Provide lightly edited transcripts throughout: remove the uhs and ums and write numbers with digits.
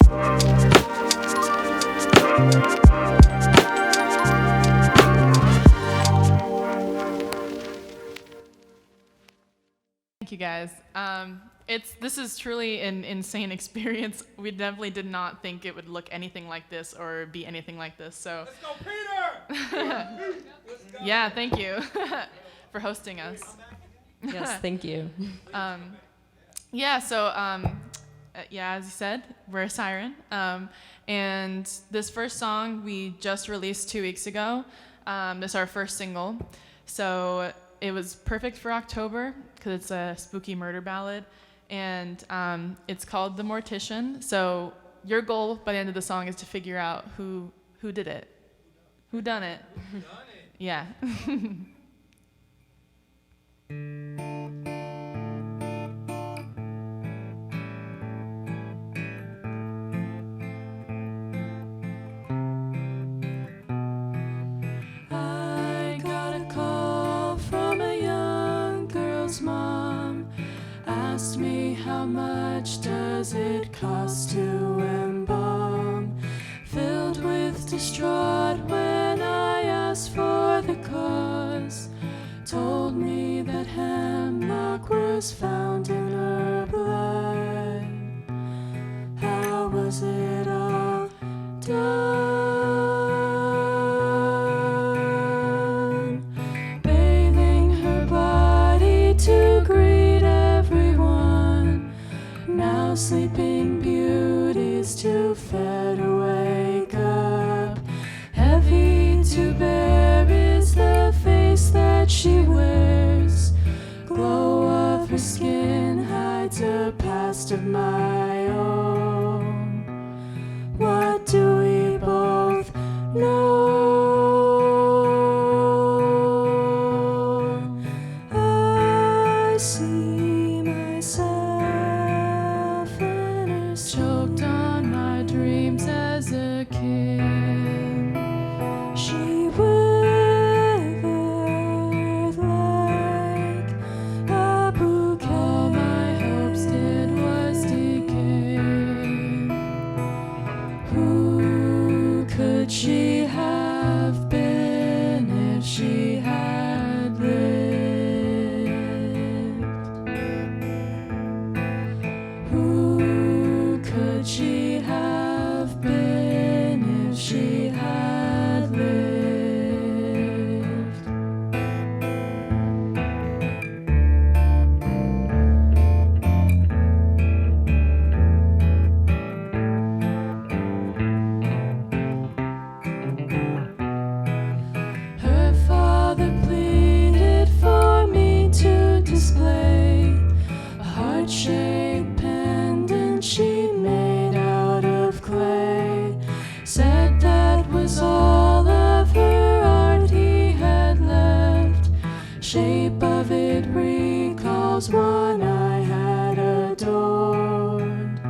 Thank you guys. This is truly an insane experience. We definitely did not think it would look anything like this or be anything like this. So let's go, Peter! Let's go. Yeah, thank you for hosting us. Yes, thank you. Yeah, so as you said, we're SAYRYN, and this first song we just released 2 weeks ago. This is our first single, so it was perfect for October because it's a spooky murder ballad, and it's called The Mortician. So your goal by the end of the song is to figure out who did it, who done it. Yeah. I got a call from a young girl's mom, asked me how much does it cost to embalm. Filled with distraught when I asked for the cause, told me that hemlock was found in her blood. How was it all done? Bathing her body to greet everyone, now sleeping beauties too fair to wake up. Heavy to bear is the face that she wears, glow of her skin hides a past of my own. What do we both know? I see myself in her, choked on my dreams as a kid. She withered like a bouquet. All my hopes did was decay. Who could she have been if she had lived? Who could she have been if she had lived? Her father pleaded for me to display a heart-shaped pendant she made out of clay. Said that was all of her art he had left. Shape of it recalls one I had adored.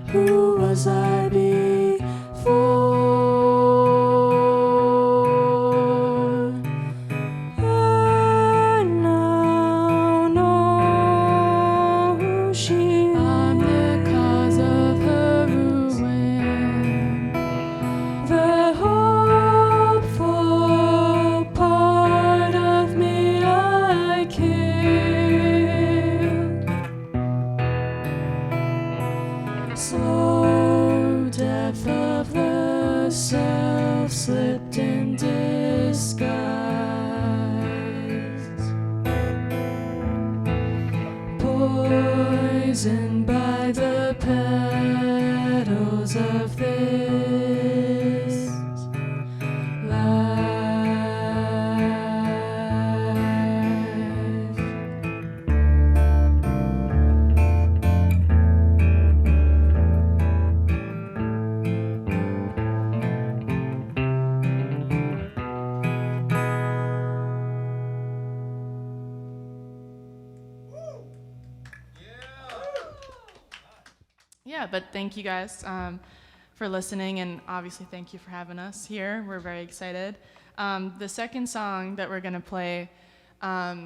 Who was I before? I now know who she is. I'm the cause of her ruin, the hopeful part of me I killed. Slow death of the self slipped in disguise. Poisoned by the petals of this life. Yeah, but thank you guys for listening, and obviously thank you for having us here. We're very excited. The second song that we're gonna play, a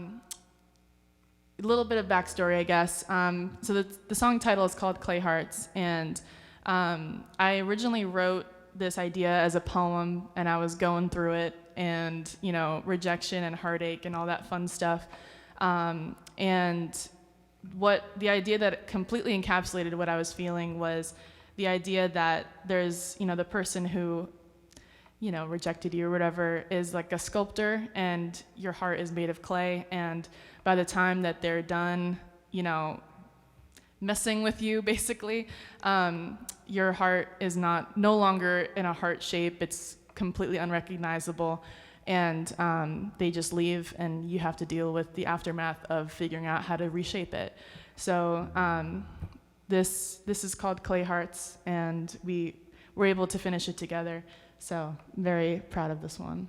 little bit of backstory, I guess. So the song title is called Clay Hearts, and I originally wrote this idea as a poem, and I was going through it, and rejection and heartache and all that fun stuff. And what the idea that completely encapsulated what I was feeling was the idea that there's the person who rejected you or whatever is like a sculptor, and your heart is made of clay, and by the time that they're done messing with you, basically, your heart is no longer in a heart shape. It's completely unrecognizable, and they just leave, and you have to deal with the aftermath of figuring out how to reshape it. So this is called Clay Hearts, and we were able to finish it together. So I'm very proud of this one.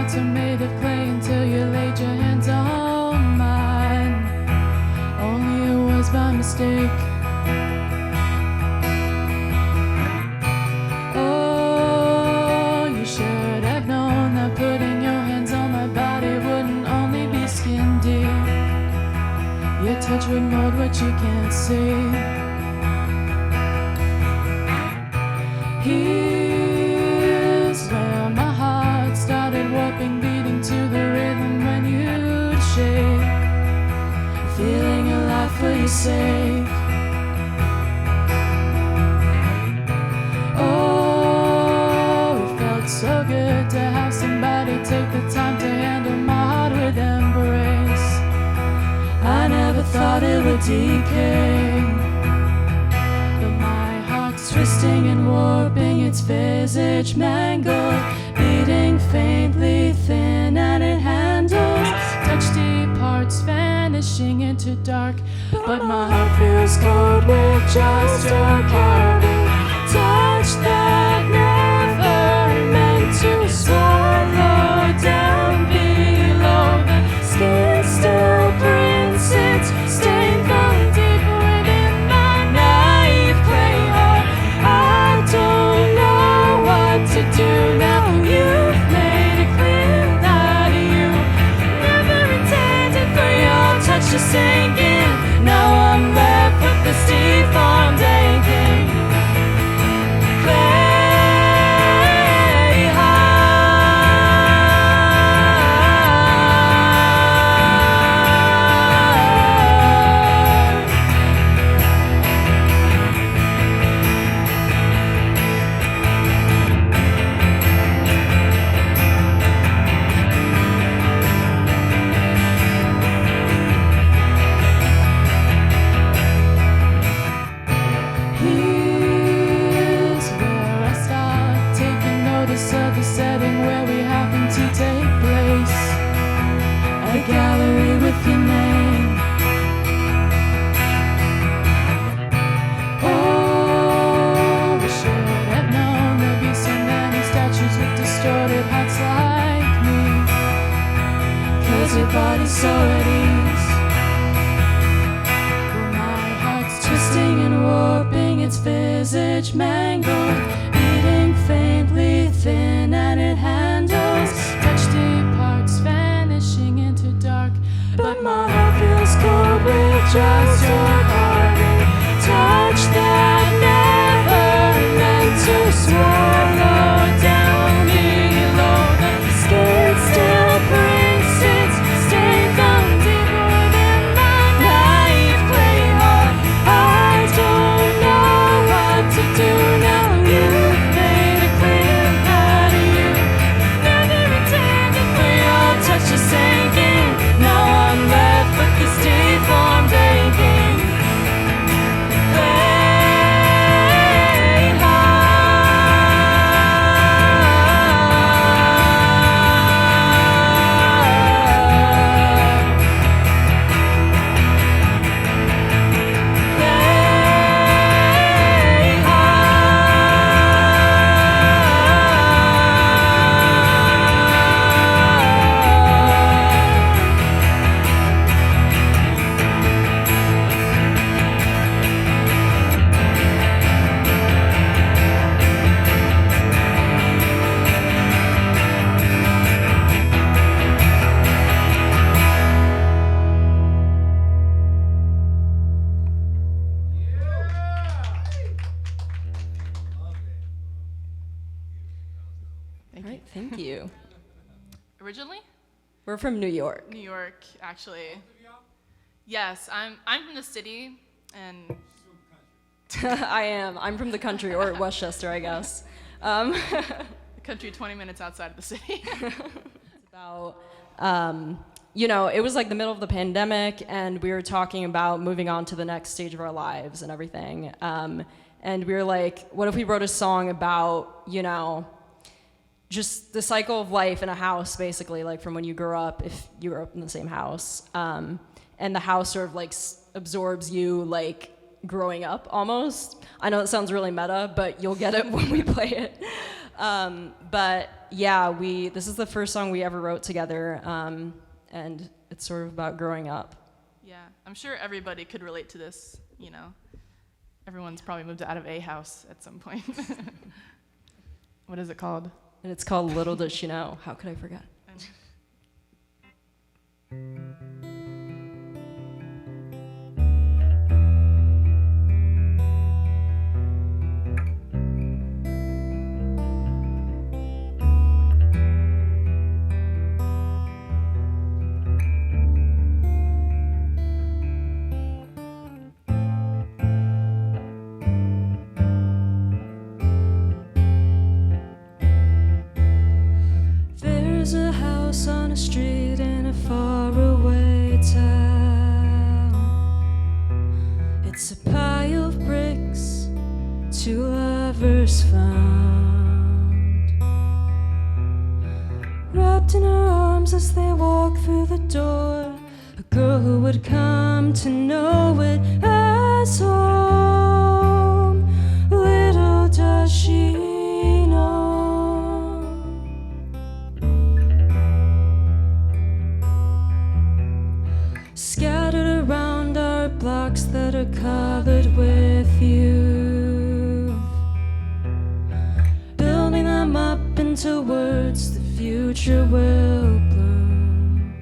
Are made of clay until you laid your hands on mine. Only it was by mistake. Oh, you should have known that putting your hands on my body wouldn't only be skin deep. Your touch would mold what you can't see. Here's where my heart started warping, beating to the rhythm when you'd shake, feeling alive for your sake. Oh, it felt so good to have somebody take the time to handle my heart with embrace. I never thought it would decay, but my heart's twisting and warping, its visage mangled, beating faintly thin, and it handles touch deep parts vanishing into dark. But my heart feels cold with just your carving touch that never meant to swallow down below. The skin still prints its stain from deep within my naive clay heart. I don't know what to do now. You've made it clear that you never intended for your touch to sink in. Now I'm left with this deformed aching clay Here's where I start taking notice of the setting where we happen to take place. A gallery with your name. Oh, we should have known there'd be so many statues with distorted hearts like me, 'cause your body's so at ease. Twisting and warping, its visage mangled, beating faintly thin, and it handles touch deep parts vanishing into dark. But my heart feels cold with just your carving touch that never meant to swallow down below. The skin still prints its stain from deep within my naive clay heart. I don't know what to do now. You've made it clear that you never intended for your touch to sink in. Now I'm left with this deformed aching you? Originally? We're from New York. New York, actually. Yes, I'm from the city, and I am. I'm from the country, or Westchester, I guess. the country 20 minutes outside of the city. It's about, it was like the middle of the pandemic, and we were talking about moving on to the next stage of our lives and everything. And we were like, what if we wrote a song about, just the cycle of life in a house, basically, like from when you grew up, if you grew up in the same house. And the house sort of like absorbs you, like growing up almost. I know it sounds really meta, but you'll get it when we play it. But yeah, this is the first song we ever wrote together, and it's sort of about growing up. Yeah, I'm sure everybody could relate to this, Everyone's probably moved out of a house at some point. What is it called? And it's called Little Does She Know. How could I forget? There's a house on a street in a faraway town. It's a pile of bricks two lovers found, wrapped in her arms as they walk through the door. A girl who would come to know it as home. Little does she know. Scattered around are blocks that are covered with youth, building them up into words the future will bloom.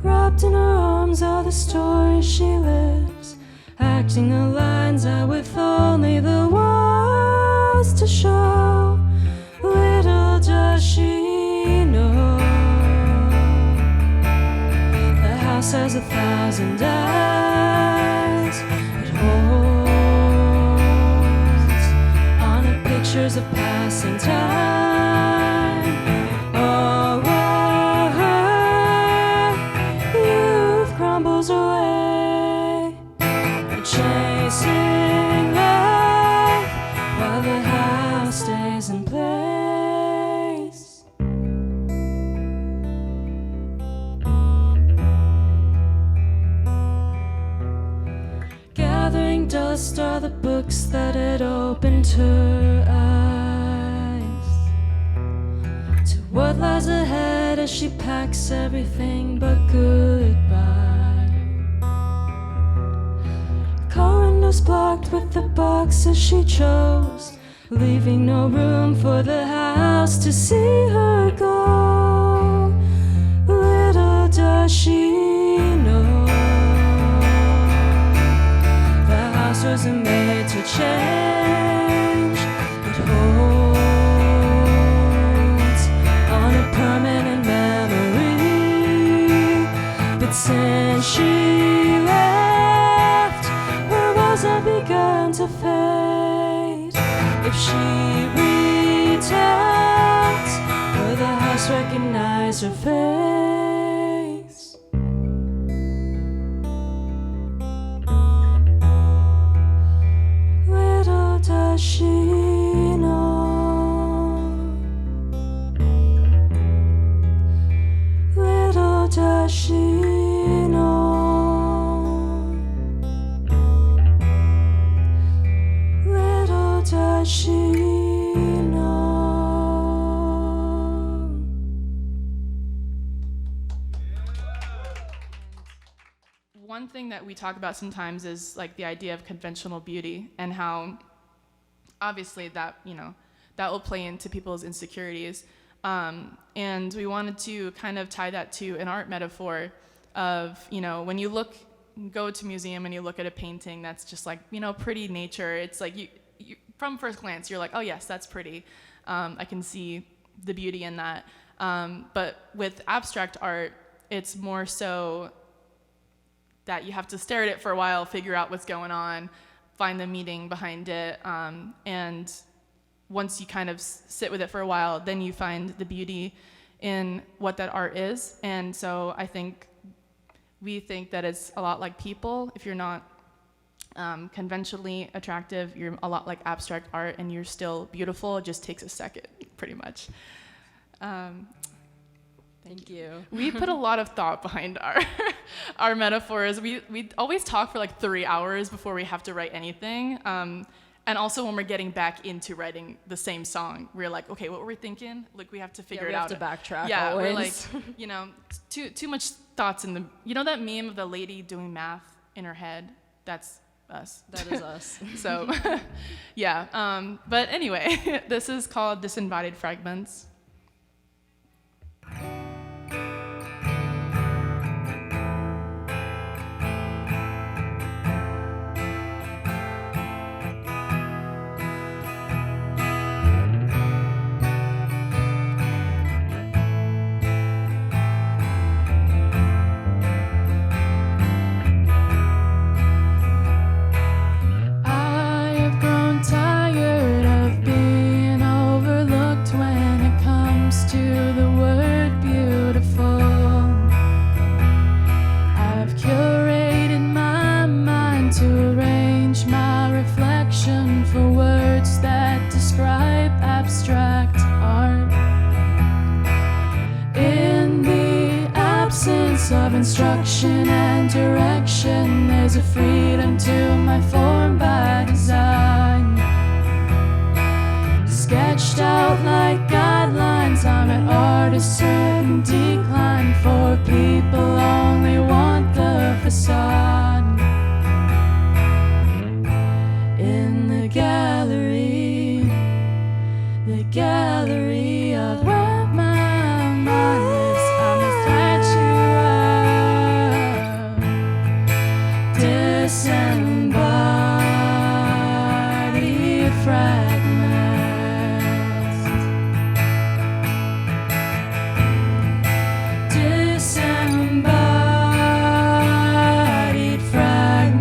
Wrapped in her arms are the stories she lives, acting the lines out with only the walls to show. Little does she know, the house has 1,000 eyes. It holds on it pictures of passing time. Oh, youth crumbles away, chasing life while the house stays in place. Gathering dust are the books that had opened her eyes to what lies ahead as she packs everything but goodbye. Car windows blocked with the boxes she chose, leaving no room for the house to see her go. Little does she know, the house wasn't made to change. It holds on a permanent memory. But since she left, her walls have begun to fade. If she returns, will the house recognize her face? Little does she know, little does she know, little does she know. One thing that we talk about sometimes is like the idea of conventional beauty and how obviously that, that will play into people's insecurities. And we wanted to kind of tie that to an art metaphor of, when you go to a museum and you look at a painting that's just like, pretty nature. It's like you from first glance, you're like, oh yes, that's pretty. I can see the beauty in that. But with abstract art, it's more so that you have to stare at it for a while, figure out what's going on, find the meaning behind it, and once you kind of sit with it for a while, then you find the beauty in what that art is. And so I think we think that it's a lot like people. If you're not conventionally attractive, you're a lot like abstract art, and you're still beautiful. It just takes a second, pretty much. Thank you. We put a lot of thought behind our metaphors. We always talk for like 3 hours before we have to write anything. And also when we're getting back into writing the same song, we're like, okay, what were we thinking? Like we have to figure it out. We have to backtrack. Yeah, always. we're like, too much thoughts in the. You know that meme of the lady doing math in her head? That's us. That is us. So, yeah. But anyway, this is called Disembodied Fragments. Of instruction and direction, there's a freedom to my form by design. Sketched out like guidelines, I'm an artist certain decline. For people only want the facade. In the gallery of where my mind lives, I'm a statue. Disembodied fragments. Disembodied fragments.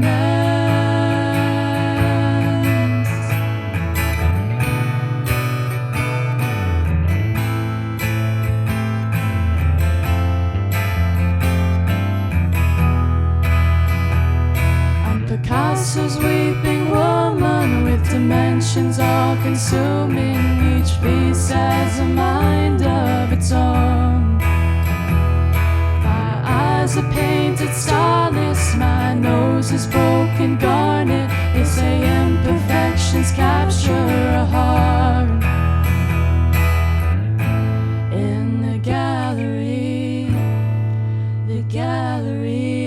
Picasso's weeping woman with dimensions all consuming. Each piece has a mind of its own. My eyes are painted starless, my nose is broken garnet. They say imperfections capture a heart. In the gallery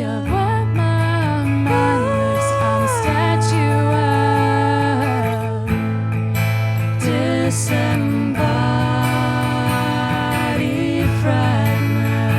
of where my mind lives, I'm a statue of disembodied fragments.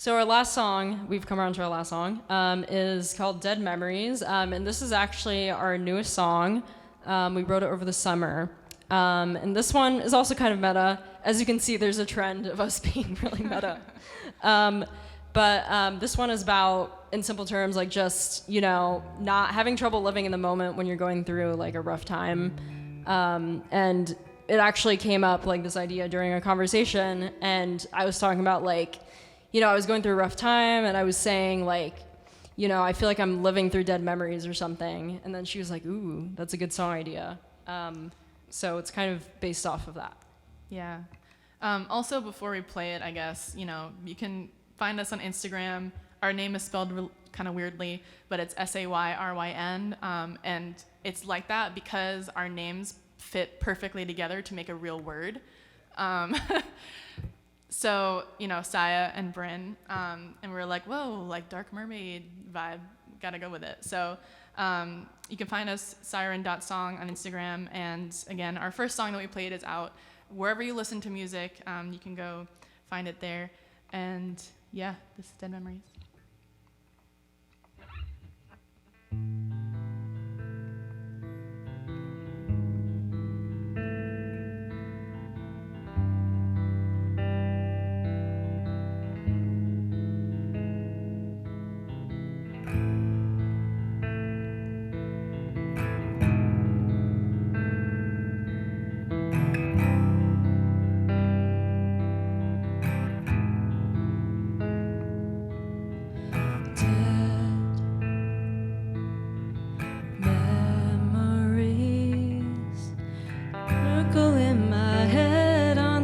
So our last song, we've come around to our last song, is called Dead Memories. And this is actually our newest song. We wrote it over the summer. And this one is also kind of meta. As you can see, there's a trend of us being really meta. But this one is about, in simple terms, like just, you know, not having trouble living in the moment when you're going through like a rough time. And it actually came up, like this idea during a conversation, and I was talking about like, you know, I was going through a rough time and I was saying like, you know, I feel like I'm living through dead memories or something. And then she was like, ooh, that's a good song idea. So it's kind of based off of that. Yeah. Also, before we play it, I guess, you know, you can find us on Instagram. Our name is spelled kind of weirdly, but it's SAYRYN. And it's like that because our names fit perfectly together to make a real word. So, you know, Saya and Bryn, and we were like, whoa, like Dark Mermaid vibe, gotta go with it. So you can find us SAYRYN.song on Instagram, and again, our first song that we played is out. Wherever you listen to music, you can go find it there. And yeah, this is Dead Memories.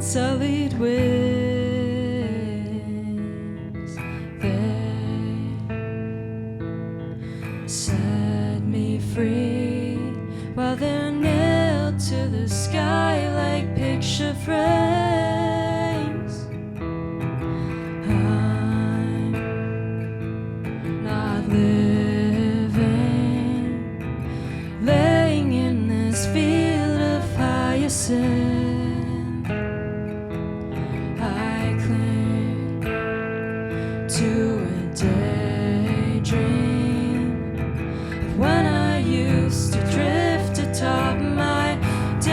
Sullied wings, they set me free while they're nailed to the sky like picture frames. I'm not living, laying in this field of hyacinth. To a daydream when I used to drift atop my days.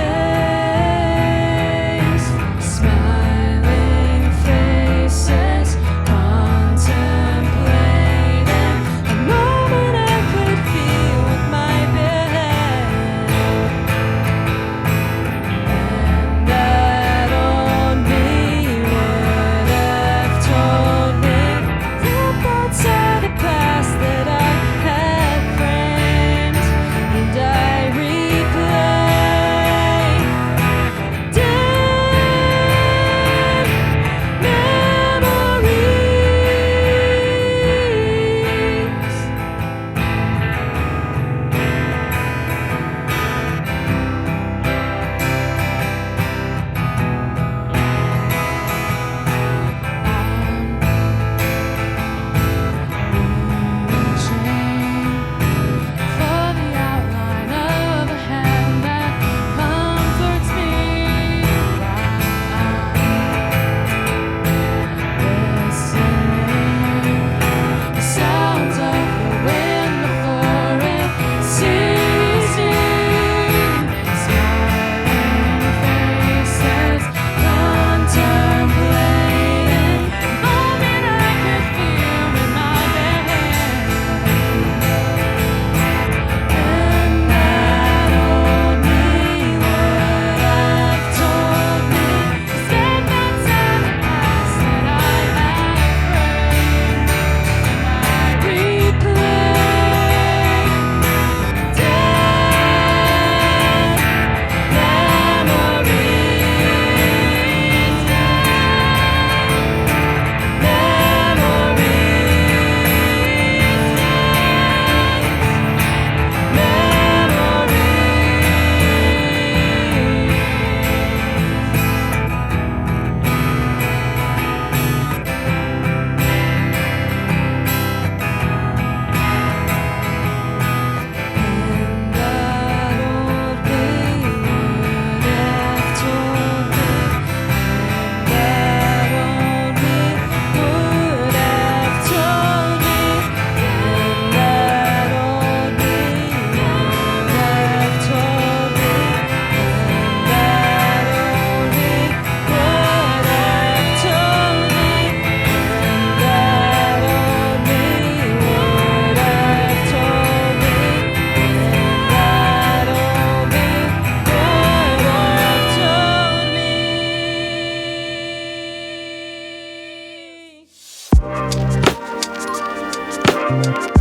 Thank you.